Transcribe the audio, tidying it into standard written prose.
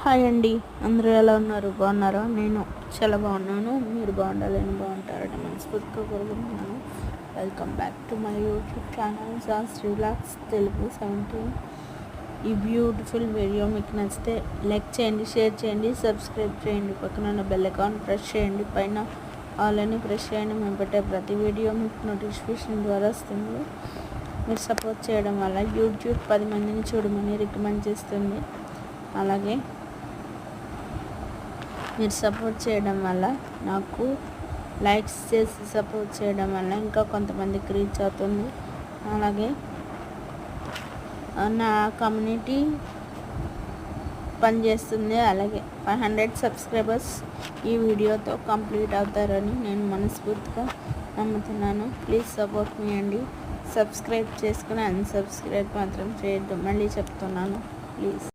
Hi అండి, అందరూ ఎలా ఉన్నారు? బాగున్నారా? నేను చాలా బాగున్నాను. మీరు బాగుండాలని బాగుంటారని మనస్ఫూర్తిగా కోరుకుంటున్నాను. Welcome back to my YouTube channel sauce relax Telugu 17. ఈ బ్యూటిఫుల్ వీడియో మీకు నచ్చితే లైక్ చేయండి, షేర్ చేయండి, సబ్స్క్రైబ్ చేయండి, పక్కన ఉన్న బెల్ ఐకాన్ ప్రెస్ చేయండి, పైన ఆల్ అని ప్రెస్ చేయండి. మేము పెట్టే ప్రతి వీడియో మీకు నోటిఫికేషన్ ద్వారా వస్తుంది. మీరు సపోర్ట్ చేయడం వల్ల యూట్యూబ్ 10 మందిని చూడమని రికమెండ్ చేస్తుంది. అలాగే మీరు సపోర్ట్ చేయడం వల్ల నాకు లైక్స్ చేసి సపోర్ట్ చేయడం వల్ల ఇంకా కొంతమందికి రీచ్ అవుతుంది. అలాగే నా కమ్యూనిటీ పనిచేస్తుంది. అలాగే 500 సబ్స్క్రైబర్స్ ఈ వీడియోతో కంప్లీట్ అవుతారని నేను మనస్ఫూర్తిగా నమ్ముతున్నాను. ప్లీజ్ సపోర్ట్ మీ అండి. సబ్స్క్రైబ్ చేసుకుని అన్సబ్స్క్రైబ్ మాత్రం చేయొద్దు. మళ్ళీ చెప్తున్నాను, ప్లీజ్.